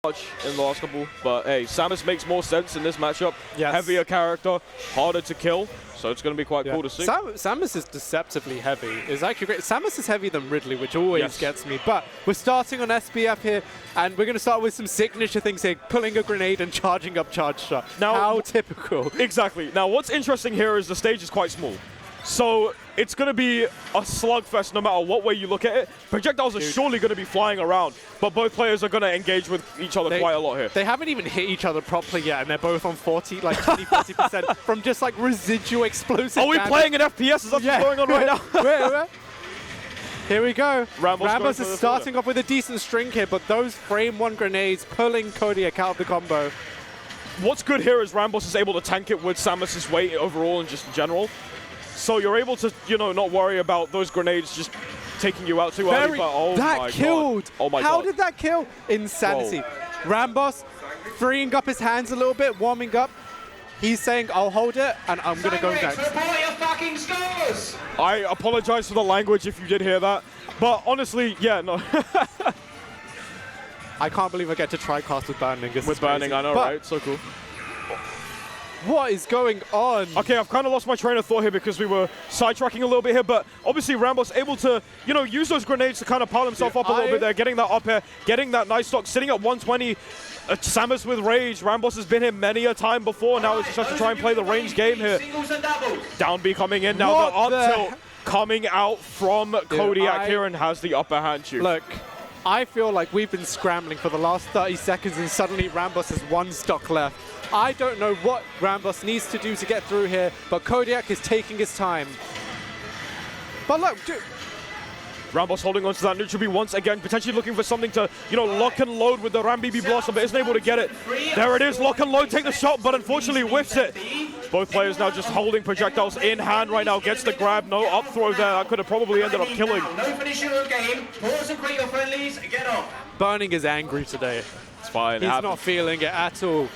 much in the last couple, but hey, Samus makes more sense in this matchup. Yes. Heavier character, harder to kill, so it's going to be quite cool to see. Samus is deceptively heavy. It's actually great. Samus is heavier than Ridley, which always gets me. But we're starting on SBF here, and we're going to start with some signature things here, pulling a grenade and charging up charge shot. Now, how typical. Exactly. Now, what's interesting here is the stage is quite small. So it's going to be a slugfest no matter what way you look at it. Projectiles are surely going to be flying around, but both players are going to engage with each other quite a lot here. They haven't even hit each other properly yet, and they're both on 40, like 20-40% from just like residual explosive Are we playing an FPS? Is that what's going on right now? Here we go. RAMBOSS is starting off with a decent string here, but those frame 1 grenades pulling Kodiak out of the combo. What's good here is RAMBOSS is able to tank it with Samus's weight overall and just in general. So you're able to, you know, not worry about those grenades just taking you out too early. But oh that killed. Oh my god. How did that kill? Insanity. Whoa. RAMBOSS freeing up his hands a little bit, warming up. He's saying, I'll hold it, and I'm going to go next. I apologize for the language if you did hear that. But honestly, yeah, no. I can't believe I get to try cast with Burning. With Burning, I know, right? So cool. What is going on? Okay, I've kind of lost my train of thought here because we were sidetracking a little bit here, but obviously RAMBOSS able to, you know, use those grenades to kind of pile himself up a little bit there, getting that up here, getting that nice stock, sitting at 120. Samus with Rage. RAMBOSS has been here many a time before. Now it's just has to try and play the range game here. Down B coming in now. The up tilt coming out from Kodiak here and has the upper hand. Look, I feel like we've been scrambling for the last 30 seconds and suddenly RAMBOSS has 1 stock left. I don't know what RAMBOSS needs to do to get through here, but Kodiak is taking his time. But look, RAMBOSS holding on to that neutral B once again, potentially looking for something to, you know, lock and load with the RAMBOSS Blossom, but isn't able to get it. There it is, lock and load, take the shot, but unfortunately whiffs it. Both players now just holding projectiles in hand right now, gets the grab, no up throw there, that could have probably ended up killing. No finish your game, pause and greet your friendlies, get off. Burning is angry today. It's fine. He's not feeling it at all.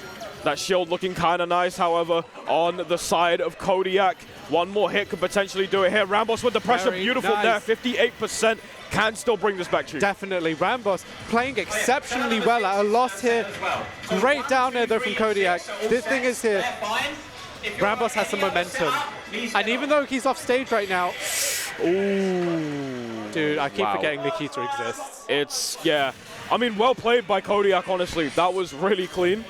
That shield looking kind of nice, however, on the side of Kodiak. One more hit could potentially do it here. RAMBOSS with the pressure, beautiful there, 58%. Can still bring this back to you. Definitely. RAMBOSS playing exceptionally well at a loss here. Great down there, though, from Kodiak. This thing is here. RAMBOSS has some momentum. And even though he's off stage right now, dude, I keep forgetting Nikita exists. It's, I mean, well played by Kodiak, honestly. That was really clean.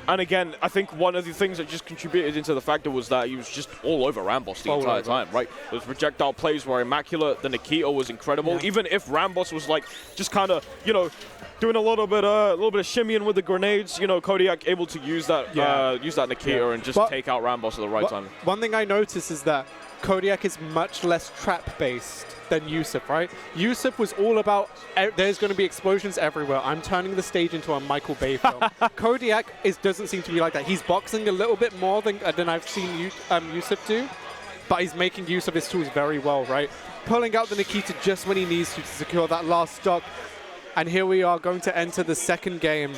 And again, I think one of the things that just contributed into the factor was that he was just all over RAMBOSS the entire time, right? Those projectile plays were immaculate. The Nikita was incredible. Even if RAMBOSS was like just kind of, you know, doing a little bit of shimmying with the grenades, you know, Kodiak able to use that Nikita and just take out RAMBOSS at the right time. One thing I noticed is that Kodiak is much less trap-based than Yusuf, right? Yusuf was all about, there's going to be explosions everywhere. I'm turning the stage into a Michael Bay film. Kodiak doesn't seem to be like that. He's boxing a little bit more than I've seen Yusuf do, but he's making use of his tools very well, right? Pulling out the Nikita just when he needs to secure that last stock. And here we are going to enter the second game.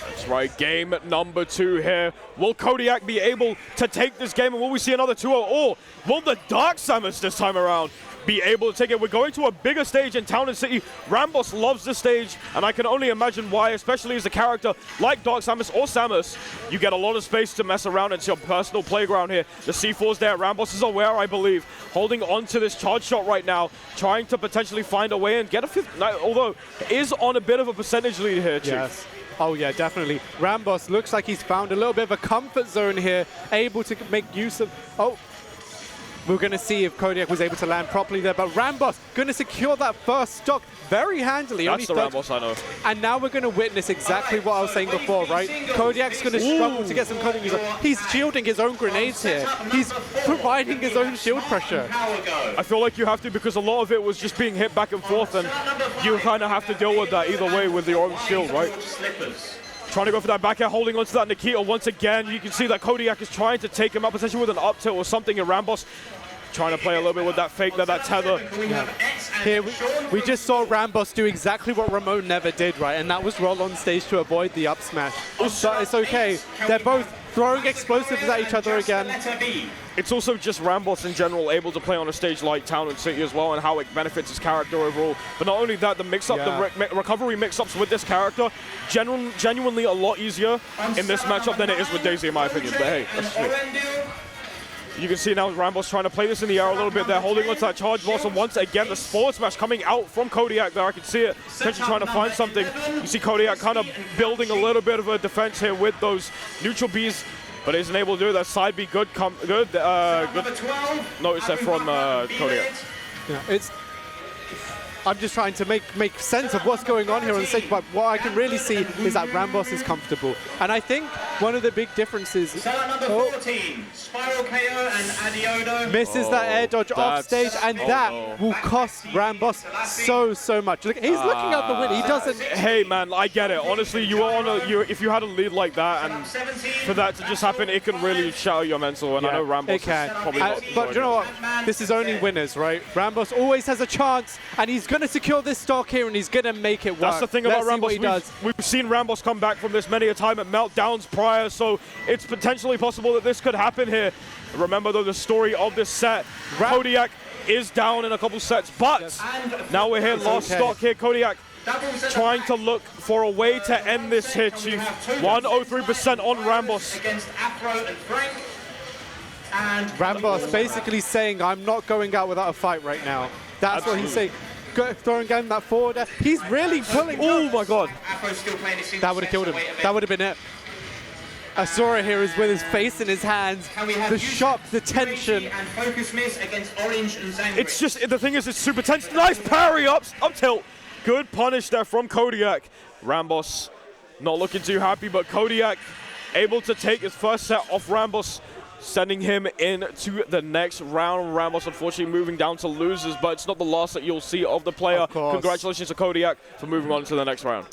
That's right, game number 2 here. Will Kodiak be able to take this game, and will we see another 2-0? Or will the Dark Samus this time around be able to take it? We're going to a bigger stage in Town and City. RAMBOSS loves this stage, and I can only imagine why, especially as a character like Dark Samus or Samus. You get a lot of space to mess around. It's your personal playground here. The C4's there. RAMBOSS is aware, I believe, holding on to this charge shot right now, trying to potentially find a way and get a 5th, although is on a bit of a percentage lead here, Chief. Yes. Oh yeah, definitely. RAMBOSS looks like he's found a little bit of a comfort zone here, able to make use of... Oh, we're going to see if Kodiak was able to land properly there, but RAMBOSS going to secure that first stock very handily. That's the RAMBOSS I know. And now we're going to witness exactly what I was saying before, right? Kodiak's going to struggle to get some cutting. He's shielding his own grenades here. He's providing his own shield pressure. I feel like you have to, because a lot of it was just being hit back and forth, and you kind of have to deal with that either way with your own shield, right? Trying to go for that back air, holding onto that Nikita once again. You can see that Kodiak is trying to take him up, potentially with an up tilt or something, and RAMBOSS trying to play a little bit with that fake there, that tether. Here, we just saw RAMBOSS do exactly what Ramon never did, right? And that was roll on stage to avoid the up smash. But it's okay. They're both throwing explosives at each other again. it's also just RAMBOSS in general able to play on a stage like Town and City as well, and how it benefits his character overall. But not only that, the mix-up, the recovery mix-ups with this character, genuinely a lot easier in this matchup than it is with Daisy, in my opinion. But hey, that's just me. You can see now RAMBOSS trying to play this in the air a little bit. They're holding onto that charge boss, and once again the forward smash coming out from Kodiak there. I can see it. Potentially trying to find something. You see Kodiak kind of building a little bit of a defense here with those neutral Bs, but isn't able to do that. Side B good. Good notice there from Kodiak. Yeah, I'm just trying to make sense of what's going on here on the stage, but what I can really see is that RAMBOSS is comfortable. And I think one of the big differences... Number 14, Spiral KO and Adiodo. Misses that air dodge off stage, and that will cost RAMBOSS so much. Look, he's looking out the window. He doesn't... Hey, man, I get it. Honestly, you are on if you had a lead like that, and for that to just happen, it can really shatter your mental, and I know RAMBOSS is probably not but you know what? This is only winners, right? RAMBOSS always has a chance, and he's going to secure this stock here, and he's going to make it work. That's the thing about RAMBOSS. We've seen RAMBOSS come back from this many a time at meltdowns prior, so it's potentially possible that this could happen here. Remember, though, the story of this set, Kodiak is down in a couple sets, but now we're here, last stock here. Kodiak trying to look for a way to end this here, Chief. 103% on RAMBOSS. Against Afro and Frank. And RAMBOSS basically saying, I'm not going out without a fight right now. That's what he's saying. Throwing down that forward air. He's really pulling. Oh my god. That would have killed him. That would have been it. Asura here is with his face in his hands. The shock, the tension. And focus miss against Orange and Zangri. It's just, the thing is, it's super tense. Nice parry up tilt. Good punish there from Kodiak. RAMBOSS not looking too happy, but Kodiak able to take his first set off RAMBOSS, sending him into the next round. RAMBOSS unfortunately moving down to losers, but it's not the last that you'll see of the player. Congratulations to Kodiak for moving on to the next round.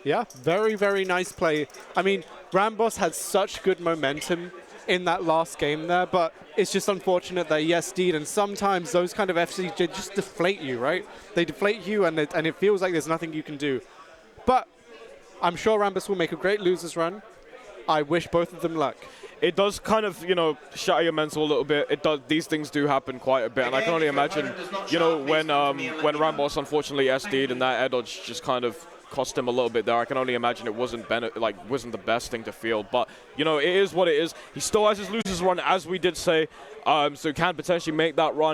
Yeah, very nice play. I mean, RAMBOSS had such good momentum in that last game there, but it's just unfortunate that he SD'd, and sometimes those kind of FCs just deflate you, right? They deflate you, and it feels like there's nothing you can do. But I'm sure RAMBOSS will make a great losers run. I wish both of them luck. It does kind of, shatter your mental a little bit. It does. These things do happen quite a bit, and I can only imagine, when RAMBOSS unfortunately SD'd and that air dodge just kind of cost him a little bit there. I can only imagine it wasn't the best thing to feel, but it is what it is. He still has his losers run, as we did say, so he can potentially make that run.